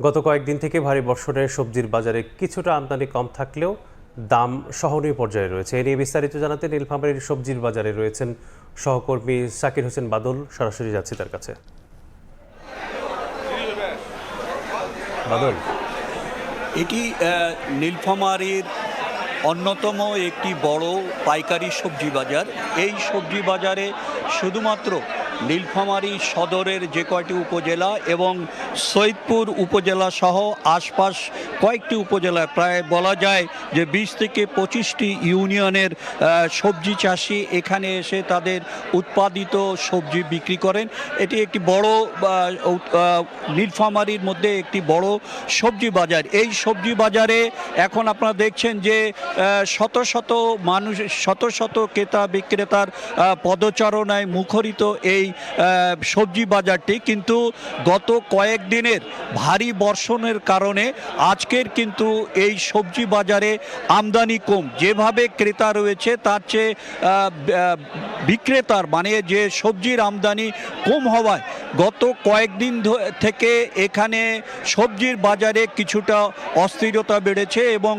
গত কয়েকদিন থেকে ভারী বর্ষণে সবজির বাজারে কিছুটা আমদানি কম থাকলেও দাম সহনীয় পর্যায়ে রয়েছে। এ নিয়ে বিস্তারিত জানাতে নীলফামারীর সবজির বাজারে রয়েছেন সহকর্মী শাকির হোসেন বাদল। সরাসরি যাচ্ছি তার কাছে। বাদল, এটি নীলফামারীর অন্যতম একটি বড় পাইকারি সবজি বাজার। এই সবজি বাজারে শুধুমাত্র নীলফামারী সদরের যে কয়টি উপজেলা এবং সৈয়দপুর উপজেলা সহ আশপাশ কয়েকটি উপজেলায় প্রায় বলা যায় যে 20 থেকে 25টি ইউনিয়নের সবজি চাষি এখানে এসে তাদের উৎপাদিত সবজি বিক্রি করেন। এটি একটি বড় নীলফামারীর মধ্যে একটি বড় সবজি বাজার। এই সবজি বাজারে এখন আপনারা দেখছেন যে শত শত মানুষ, শত শত ক্রেতা বিক্রেতার পদচারণায় মুখরিত এই সবজি বাজারটি। কিন্তু গত কয়েকদিনের ভারী বর্ষণের কারণে আজকের কিন্তু এই সবজি বাজারে আমদানি কম। যেভাবে ক্রেতা রয়েছে তার চেয়ে বিক্রেতার মানে যে সবজির আমদানি কম হওয়ায় গত কয়েকদিন থেকে এখানে সবজির বাজারে কিছুটা অস্থিরতা বেড়েছে এবং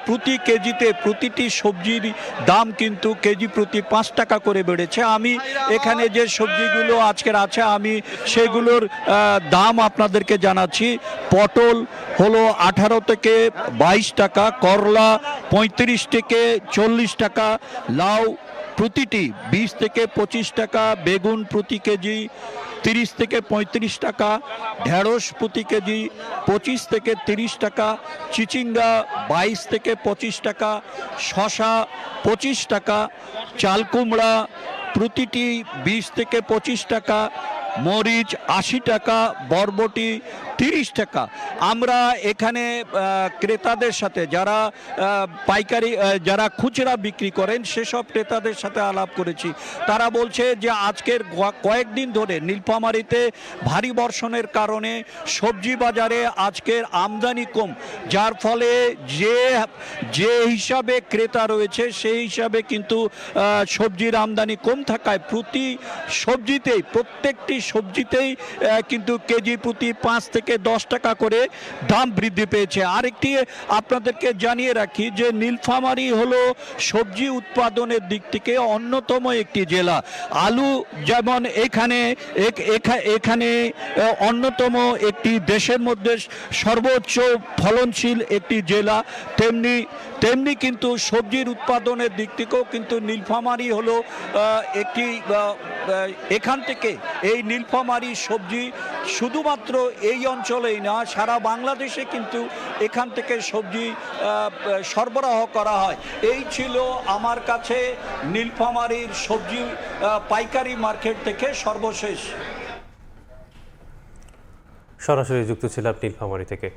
প্রতি কেজিতে প্রতিটি সবজির দাম কিন্তু কেজি প্রতি 5 টাকা করে বেড়েছে। আমি এখানে যে সবজিগুলো আজকের আছে আমি সেগুলোর দাম আপনাদেরকে জানাচ্ছি। পটল হলো 18 থেকে 22 টাকা, করলা 35 থেকে 40 টাকা, লাউ প্রতিটি 20 থেকে 25 টাকা, বেগুন প্রতি কেজি 30 থেকে 35 টাকা, ঢেঁড়স প্রতি কেজি 25 থেকে 30 টাকা, চিচিঙ্গা 22 থেকে 25 টাকা, শসা 25 টাকা, চাল কুমড়া প্রতিটি 20 থেকে 25 টাকা, মরিচ 80 টাকা, বরবটি 30 টাকা। আমরা এখানে ক্রেতাদের সাথে যারা পাইকারি যারা খুচরা বিক্রি করেন সেসব ক্রেতাদের সাথে আলাপ করেছি। তারা বলছে যে আজকের কয়েকদিন ধরে নীলফামারীতে ভারী বর্ষণের কারণে সবজি বাজারে আজকের আমদানি কম, যার ফলে যে হিসাবে ক্রেতা রয়েছে সেই হিসাবে কিন্তু সবজির আমদানি কম থাকায় প্রতি সবজিতেই প্রত্যেকটি সবজিতেই কিন্তু কেজি প্রতি 5 থেকে 10 টাকা করে দাম বৃদ্ধি পেয়েছে। আরেকটি আপনাদেরকে জানিয়ে রাখি যে নীলফামারী হলো সবজি উৎপাদনের দিক থেকে অন্যতম একটি জেলা। আলু যেমন এখানে অন্যতম একটি দেশের মধ্যে সর্বোচ্চ ফলনশীল একটি জেলা, তেমনি কিন্তু সবজির উৎপাদনের দিক থেকেও কিন্তু নীলফামারী হলো একটি এখান থেকে এই নীলফামারী সবজি শুধুমাত্র এই অঞ্চলেই না সারা বাংলাদেশে কিন্তু এখান থেকে সবজি সরবরাহ করা হয়। এই ছিল আমার কাছে নীলফামারীর সবজি পাইকারি মার্কেট থেকে সর্বশেষ। সরাসরি যুক্ত ছিলাম নীলফামারী থেকে।